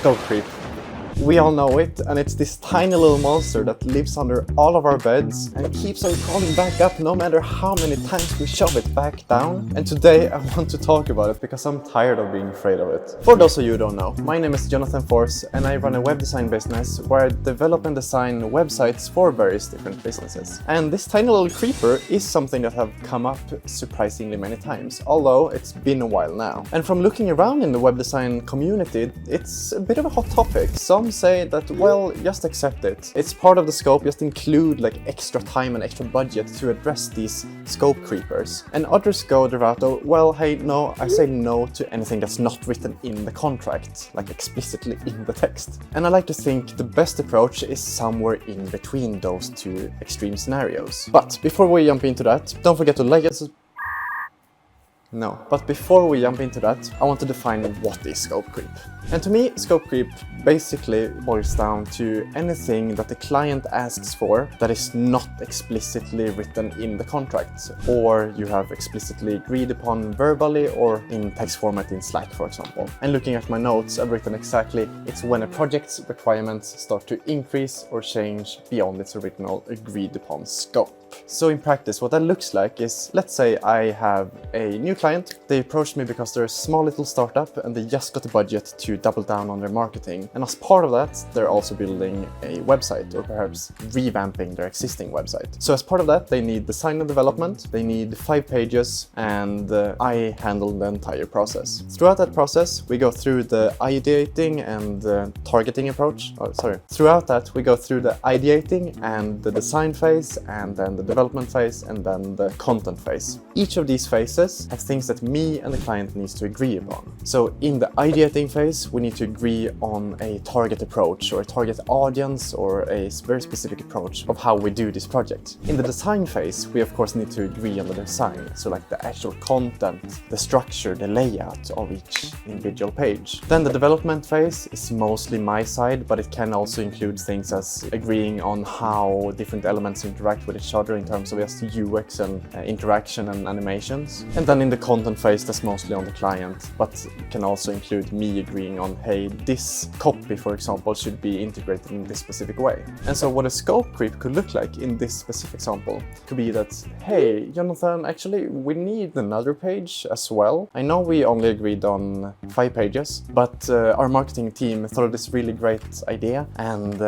Scope creep. We all know it, and it's this tiny little monster that lives under all of our beds and keeps on crawling back up no matter how many times we shove it back down. And today I want to talk about it because I'm tired of being afraid of it. For those of you who don't know, my name is Jonathan Force and I run a web design business where I develop and design websites for various different businesses. And this tiny little creeper is something that have come up surprisingly many times, although it's been a while now. And from looking around in the web design community, it's a bit of a hot topic. Some say that, well, just accept it. It's part of the scope, just include like extra time and extra budget to address these scope creepers. And others go the route of, well, hey, no, I say no to anything that's not written in the contract, like explicitly in the text. And I like to think the best approach is somewhere in between those two extreme scenarios. But before we jump into that, don't forget to like it. But before we jump into that, I want to define what is scope creep. And to me, scope creep basically boils down to anything that the client asks for that is not explicitly written in the contract, or you have explicitly agreed upon verbally or in text format in Slack, for example. And looking at my notes, I've written exactly, it's when a project's requirements start to increase or change beyond its original agreed upon scope. So in practice, what that looks like is, let's say I have a new client. They approached me because they're a small little startup and they just got the budget to double down on their marketing. And as part of that, they're also building a website or perhaps revamping their existing website. So as part of that, they need design and development, they need 5 pages, and I handle the entire process. Throughout that process, we go through the ideating and targeting approach. Throughout that, we go through the ideating and the design phase, and then the development phase, and then the content phase. Each of these phases have things that me and the client needs to agree upon. So in the ideating phase, we need to agree on a target approach or a target audience or a very specific approach of how we do this project. In the design phase, we of course need to agree on the design. So like the actual content, the structure, the layout of each individual page. Then the development phase is mostly my side, but it can also include things as agreeing on how different elements interact with each other in terms of just UX and interaction and animations. And then in the content phase, that's mostly on the client, but can also include me agreeing on, hey, this copy, for example, should be integrated in this specific way. And so what a scope creep could look like in this specific example could be that, hey, Jonathan, actually, we need another page as well. I know we only agreed on 5 pages, but our marketing team thought of this really great idea and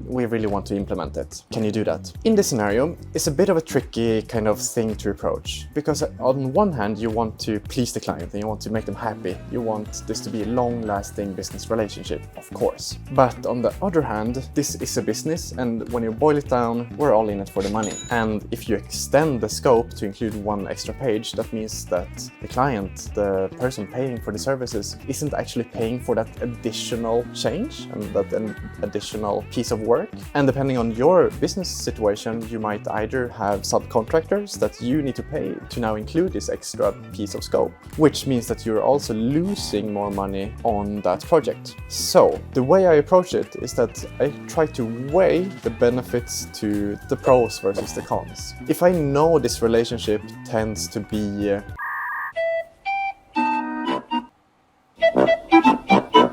we really want to implement it. Can you do that? In this scenario, it's a bit of a tricky kind of thing to approach, because on one hand you want to please the client and you want to make them happy. You want this to be a long-lasting business relationship, of course. But on the other hand, this is a business, and when you boil it down, we're all in it for the money. And if you extend the scope to include 1 extra page, that means that the client, the person paying for the services, isn't actually paying for that additional change and that an additional piece of work. And depending on your business situation, you might either have subcontractors that you need to pay to now include this extra piece of scope, which means that you're also losing more money on that project. So the way I approach it is that I try to weigh the benefits to the pros versus the cons. If I know this relationship tends to be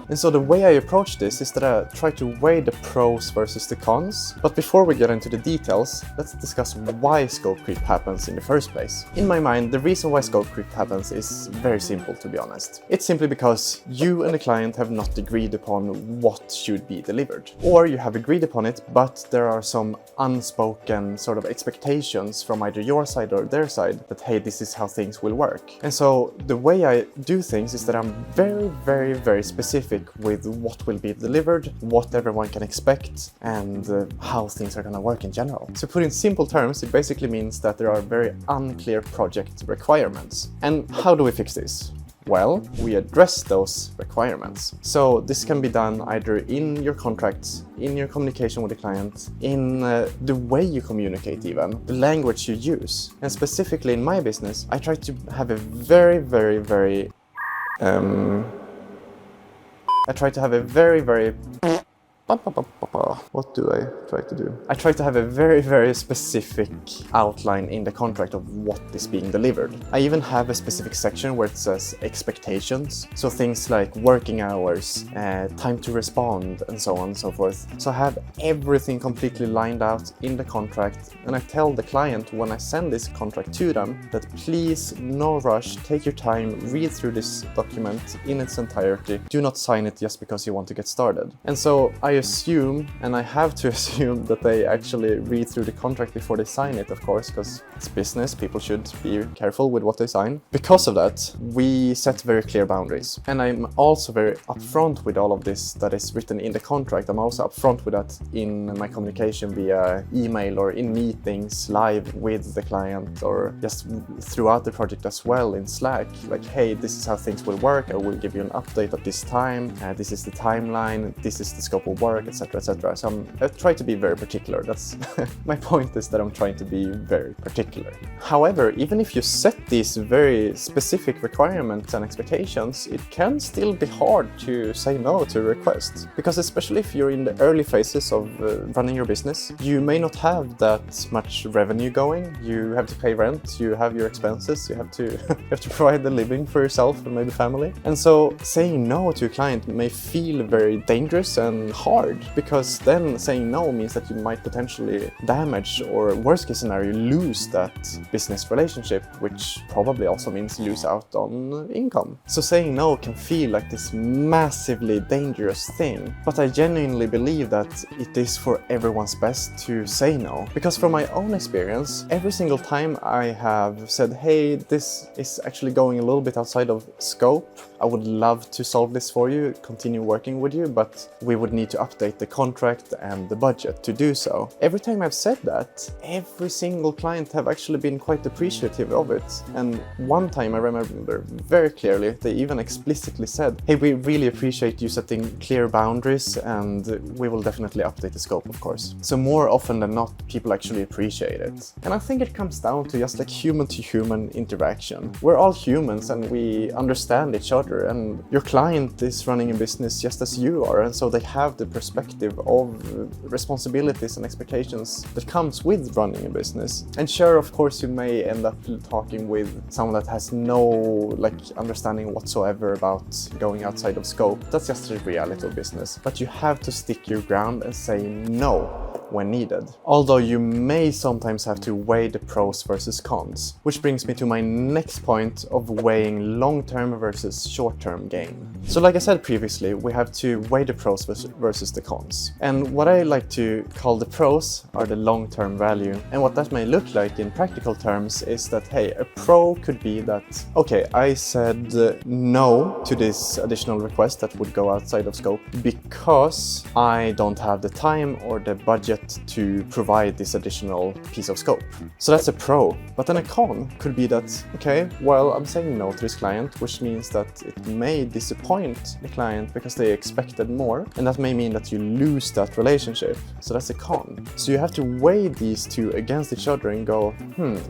And so the way I approach this is that I try to weigh the pros versus the cons. But before we get into the details, let's discuss why scope creep happens in the first place. In my mind, the reason why scope creep happens is very simple, to be honest. It's simply because you and the client have not agreed upon what should be delivered. Or you have agreed upon it, but there are some unspoken sort of expectations from either your side or their side that, hey, this is how things will work. And so the way I do things is that I'm very, very, very specific with what will be delivered, what everyone can expect, and how things are going to work in general. So put in simple terms, it basically means that there are very unclear project requirements. And how do we fix this? Well, we address those requirements. So this can be done either in your contracts, in your communication with the client, in the way you communicate even, the language you use. And specifically in my business, I try to have a very, very, very I try to have a very, very What do I try to do? I try to have a very, very specific outline in the contract of what is being delivered. I even have a specific section where it says expectations. So things like working hours, time to respond, and so on and so forth. So I have everything completely lined out in the contract, and I tell the client when I send this contract to them that please, no rush, take your time, read through this document in its entirety. Do not sign it just because you want to get started. And so I assume, and I have to assume, that they actually read through the contract before they sign it, of course, because it's business, people should be careful with what they sign. Because of that, we set very clear boundaries. And I'm also very upfront with all of this that is written in the contract. I'm also upfront with that in my communication via email or in meetings live with the client, or just throughout the project as well in Slack. Like, hey, this is how things will work. I will give you an update at this time. This is the timeline. This is the scope of work, etc., etc. So I try to be very particular. That's my point, is that I'm trying to be very particular. However, even if you set these very specific requirements and expectations, it can still be hard to say no to a request. Because especially if you're in the early phases of running your business, you may not have that much revenue going. You have to pay rent, you have your expenses, you have to you have to provide the living for yourself and maybe family. And so saying no to a client may feel very dangerous and hard, because then saying no means that you might potentially damage, or worst case scenario, lose that business relationship, which probably also means lose out on income. So saying no can feel like this massively dangerous thing, but I genuinely believe that it is for everyone's best to say no. Because from my own experience, every single time I have said, hey, this is actually going a little bit outside of scope, I would love to solve this for you, continue working with you, but we would need to update the contract and the budget to do so. Every time I've said that, every single client have actually been quite appreciative of it. And one time I remember very clearly, they even explicitly said, hey, we really appreciate you setting clear boundaries, and we will definitely update the scope, of course. So more often than not, people actually appreciate it. And I think it comes down to just like human to human interaction. We're all humans and we understand each other, and your client is running a business just as you are, and so they have the perspective of responsibilities and expectations that comes with running a business. And sure, of course, you may end up talking with someone that has no understanding whatsoever about going outside of scope. That's just the reality of business. But you have to stick your ground and say no when needed. Although you may sometimes have to weigh the pros versus cons. Which brings me to my next point of weighing long-term versus short-term gain. So like I said previously, we have to weigh the pros versus the cons. And what I like to call the pros are the long-term value. And what that may look like in practical terms is that, hey, a pro could be that, okay, I said no to this additional request that would go outside of scope because I don't have the time or the budget to provide this additional piece of scope. So that's a pro. But then a con could be that, okay, well, I'm saying no to this client, which means that it may disappoint the client because they expected more, and that may mean that you lose that relationship. So that's a con. So you have to weigh these two against each other and go,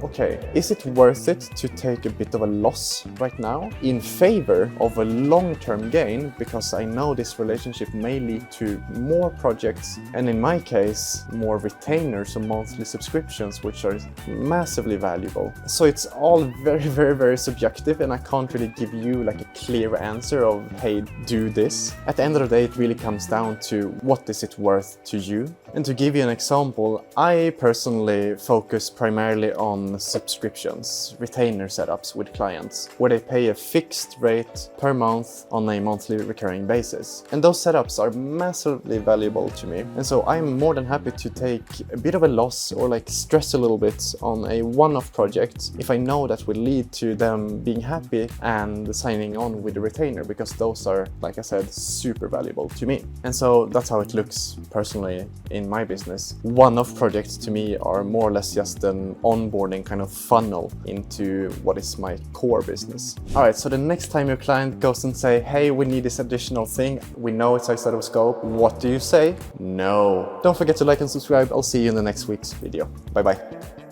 okay, is it worth it to take a bit of a loss right now in favor of a long-term gain, because I know this relationship may lead to more projects, and in my case, more retainers or monthly subscriptions, which are massively valuable. So it's all very, very, very subjective, and I can't really give you like a clear answer of, hey, do this. At the end of the day, it really comes down to what is it worth to you. And to give you an example, I personally focus primarily on subscriptions, retainer setups with clients, where they pay a fixed rate per month on a monthly recurring basis. And those setups are massively valuable to me. And so I'm more than happy to take a bit of a loss or like stress a little bit on a one-off project if I know that will lead to them being happy and signing on with the retainer, because those are, like I said, super valuable to me. And so that's how it looks personally in my business. One-off projects to me are more or less just an onboarding kind of funnel into what is my core business. All right, so the next time your client goes and say, hey, we need this additional thing, we know it's outside of scope, what do you say? No. Don't forget to like and subscribe. I'll see you in the next week's video. Bye bye.